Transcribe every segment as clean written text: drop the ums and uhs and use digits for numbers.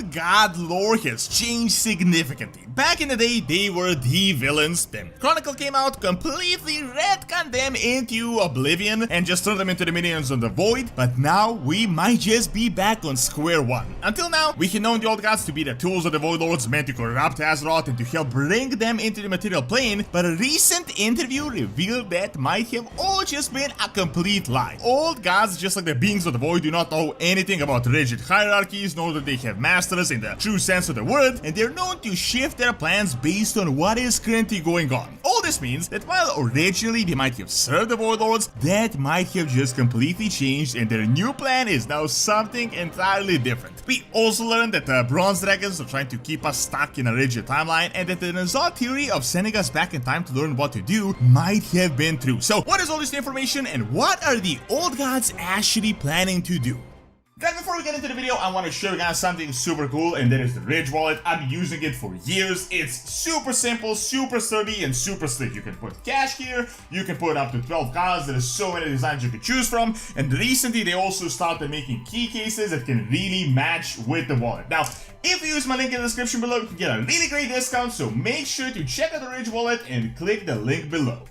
old god lore has changed significantly. Back in the day, they were the villains. Then Chronicle came out, completely retconned them into oblivion and just turned them into the minions on the void. But now we might just be back on square one. Until now, we had known the old gods to be the tools of the void lords meant to corrupt Azeroth and to help bring them into the material plane. But a recent interview revealed that might have all just been a complete lie. Old gods, just like the beings of the void, do not know anything about rigid hierarchies, nor do they have masters in the true sense of the word, and they're known to shift their plans based on what is currently going on. All this means that while originally they might have served the void lords, that might have just completely changed, and their new plan is now something entirely different. We also learned that the bronze dragons are trying to keep us stuck in a rigid timeline, and that the Nazar theory of sending us back in time to learn what to do might have been true. So what is all this information, and what are the old gods actually planning to do? Guys, before we get into the video, I want to show you guys something super cool, and that is the Ridge wallet. I've been using it for years. It's super simple, super sturdy, and super slick. You can put cash here, you can put up to 12 cards. There is so many designs you can choose from, and recently they also started making key cases that can really match with the wallet. Now, if you use my link in the description below, you can get a really great discount, so make sure to check out the Ridge wallet and click the link below.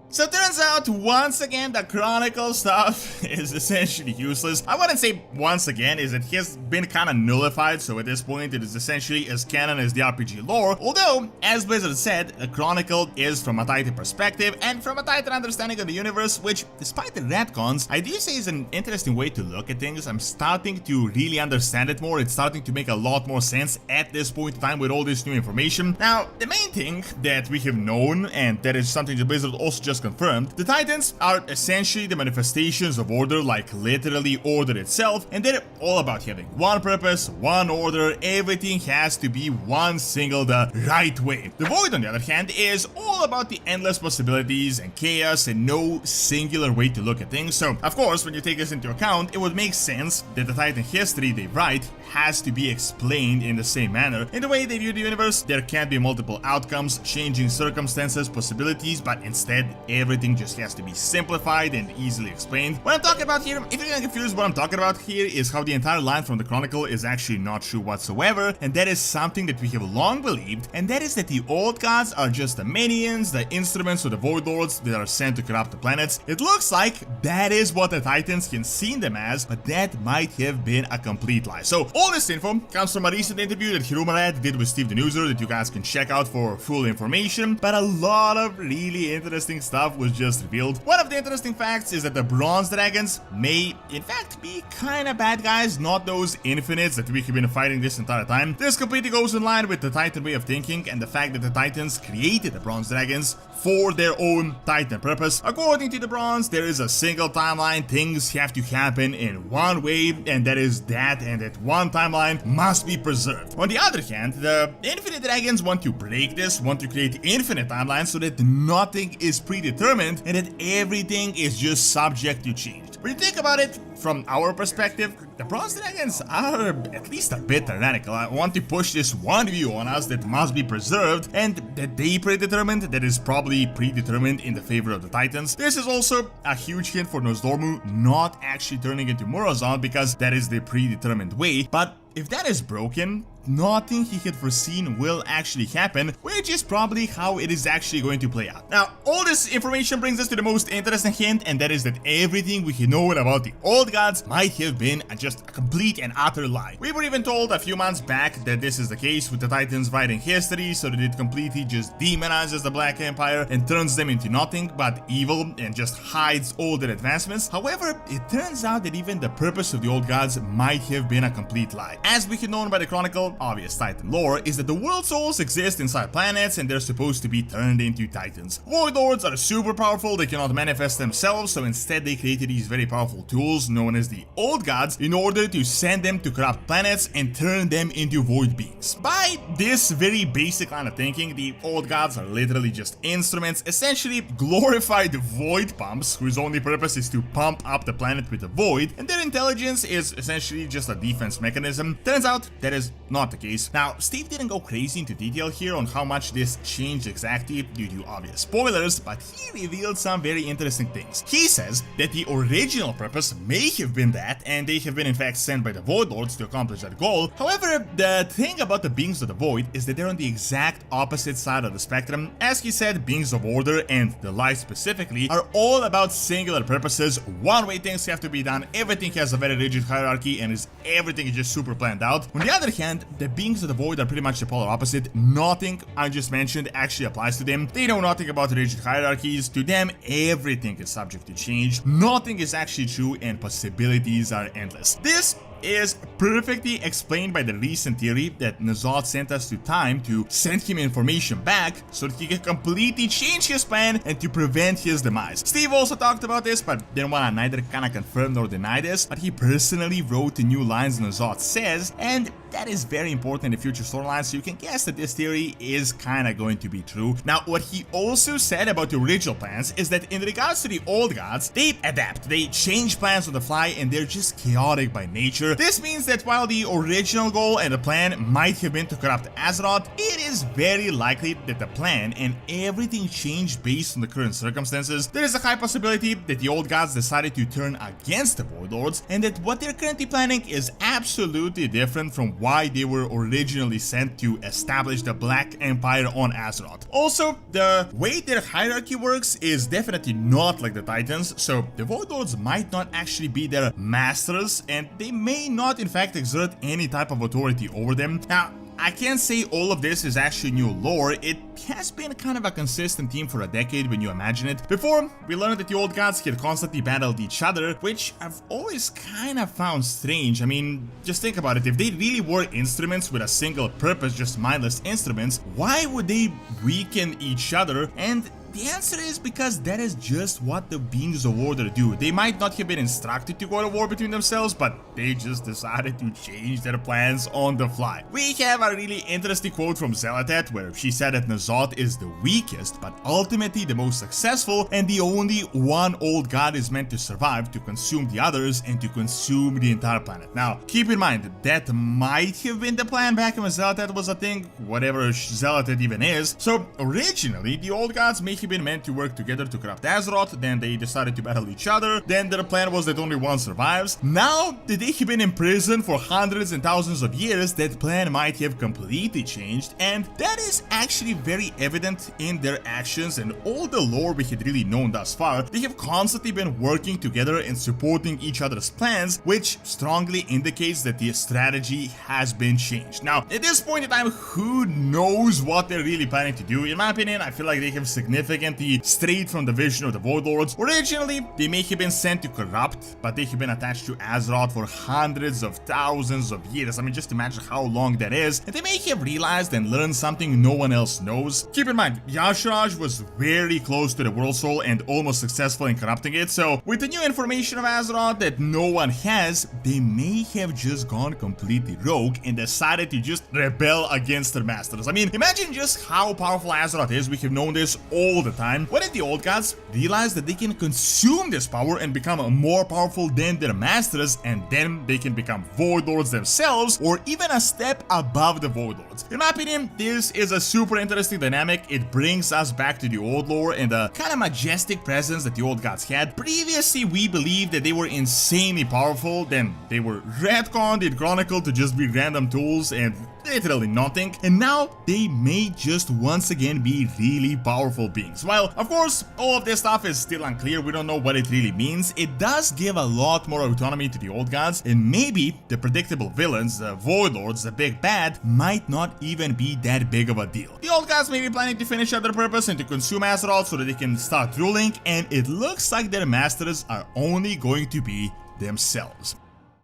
So it turns out, once again, the Chronicle stuff is essentially useless. I wouldn't say once again, is it has been kind of nullified, so at this point it is essentially as canon as the RPG lore. Although, as Blizzard said, a Chronicle is from a Titan perspective and from a Titan understanding of the universe, which, despite the retcons, I do say is an interesting way to look at things. I'm starting to really understand it more. It's starting to make a lot more sense at this point in time with all this new information. Now, the main thing that we have known, and that is something that Blizzard also just confirmed, the Titans are essentially the manifestations of order, like literally order itself, and they're all about having one purpose, one order. Everything has to be one single, the right way. The Void, on the other hand, is all about the endless possibilities and chaos and no singular way to look at things. So, of course, when you take this into account, it would make sense that the Titan history they write has to be explained in the same manner. In the way they view the universe, there can't be multiple outcomes, changing circumstances, possibilities, but instead everything just has to be simplified and easily explained. What I'm talking about here, if you're confused, what I'm talking about here is how the entire line from the Chronicle is actually not true whatsoever, and that is something that we have long believed, and that is that the old gods are just the minions, the instruments of the Void Lords that are sent to corrupt the planets. It looks like that is what the Titans can see them as, but that might have been a complete lie. So all this info comes from a recent interview that Hirumarad did with Steve Danuser that you guys can check out for full information, but a lot of really interesting stuff was just revealed. One of the interesting facts is that the bronze dragons may in fact be kinda bad guys, not those infinites that we have been fighting this entire time. This completely goes in line with the Titan way of thinking and the fact that the Titans created the bronze dragons for their own Titan purpose. According to the bronze, there is a single timeline, things have to happen in one way, and that is that, and that one timeline must be preserved. On the other hand, the infinite dragons want to break this, want to create infinite timelines so that nothing is predetermined and that everything is just subject to change. When you think about it, from our perspective, the bronze dragons are at least a bit tyrannical. I want to push this one view on us that must be preserved, and that they predetermined, that is probably predetermined in the favor of the Titans. This is also a huge hint for Nosdormu not actually turning into Murazan, because that is the predetermined way. But if that is broken, nothing he had foreseen will actually happen, which is probably how it is actually going to play out. Now, all this information brings us to the most interesting hint, and that is that everything we had known about the old gods might have been just a complete and utter lie. We were even told a few months back that this is the case with the Titans writing history, so that it completely just demonizes the Black Empire and turns them into nothing but evil and just hides all their advancements. However, it turns out that even the purpose of the old gods might have been a complete lie. As we had known by the Chronicle, obvious Titan lore is that the world souls exist inside planets and they're supposed to be turned into Titans. Void Lords are super powerful, they cannot manifest themselves, so instead they created these very powerful tools known as the Old Gods in order to send them to corrupt planets and turn them into void beings. By this very basic line of thinking, the Old Gods are literally just instruments, essentially glorified void pumps whose only purpose is to pump up the planet with the void, and their intelligence is essentially just a defense mechanism. Turns out that is not not the case. Now, Steve didn't go crazy into detail here on how much this changed exactly due to obvious spoilers, but he revealed some very interesting things. He says that the original purpose may have been that, and they have been in fact sent by the Void Lords to accomplish that goal. However, the thing about the beings of the Void is that they're on the exact opposite side of the spectrum. As he said, beings of order and the light specifically are all about singular purposes, one way things have to be done, everything has a very rigid hierarchy, and everything is just super planned out. On the other hand, the beings of the Void are pretty much the polar opposite. Nothing I just mentioned actually applies to them. They know nothing about rigid hierarchies. To them, everything is subject to change. Nothing is actually true, and possibilities are endless. This is perfectly explained by the recent theory that N'Zoth sent us to time to send him information back so that he can completely change his plan and to prevent his demise. Steve also talked about this, but didn't want to neither kinda confirm nor deny this, but he personally wrote the new lines N'Zoth says, and that is very important in the future storylines, so you can guess that this theory is kinda going to be true. Now, what he also said about the original plans is that in regards to the old gods, they adapt, they change plans on the fly, and they're just chaotic by nature. This means that while the original goal and the plan might have been to corrupt Azeroth, it is very likely that the plan and everything changed based on the current circumstances. There is a high possibility that the old gods decided to turn against the Void Lords, and that what they're currently planning is absolutely different from why they were originally sent to establish the Black Empire on Azeroth. Also, the way their hierarchy works is definitely not like the Titans, so the Void Lords might not actually be their masters, and they may not in fact exert any type of authority over them. Now, I can't say all of this is actually new lore. It has been kind of a consistent theme for a decade when you imagine it. Before, we learned that the old gods had constantly battled each other, which I've always kind of found strange. I mean, just think about it. If they really were instruments with a single purpose, just mindless instruments, why would they weaken each other? And the answer is because that is just what the beings of order do. They might not have been instructed to go to war between themselves, but they just decided to change their plans on the fly. We have a really interesting quote from Zelatet where she said that N'Zoth is the weakest, but ultimately the most successful, and the only one old god is meant to survive, to consume the others and to consume the entire planet. Now, keep in mind that might have been the plan back when Zelatet was a thing, whatever Zelatet even is. So originally, the old gods may have been meant to work together to corrupt Azeroth, then they decided to battle each other, then their plan was that only one survives. Now that they have been in prison for hundreds and thousands of years, that plan might have completely changed, and that is actually very evident in their actions and all the lore we had really known thus far. They have constantly been working together and supporting each other's plans, which strongly indicates that the strategy has been changed. Now, at this point in time, who knows what they're really planning to do? In my opinion, I feel like they have significantly strayed from the vision of the Void Lords. Originally, they may have been sent to corrupt, but they have been attached to Azeroth for hundreds of thousands of years. I mean, just imagine how long that is. And they may have realized and learned something no one else knows. Keep in mind, Y'Shaarj was very close to the World Soul and almost successful in corrupting it, so with the new information of Azeroth that no one has, they may have just gone completely rogue and decided to just rebel against their masters. I mean, imagine just how powerful Azeroth is. We have known this all the time. What if the old gods realize that they can consume this power and become more powerful than their masters, and then they can become Void Lords themselves, or even a step above the Void Lords? In my opinion, this is a super interesting dynamic. It brings us back to the old lore and the kind of majestic presence that the old gods had. Previously, we believed that they were insanely powerful, then they were retconned in Chronicle to just be random tools and literally nothing, and now they may just once again be really powerful beings. While, of course, all of this stuff is still unclear, we don't know what it really means, it does give a lot more autonomy to the old gods, and maybe the predictable villains, the Void Lords, the big bad, might not even be that big of a deal. The old gods may be planning to finish up their purpose and to consume Azeroth so that they can start ruling, and it looks like their masters are only going to be themselves.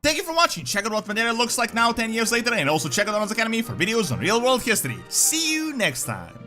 Thank you for watching. Check out what Pandaria looks like now 10 years later, and also check out Doronsmovies Academy for videos on real world history. See you next time.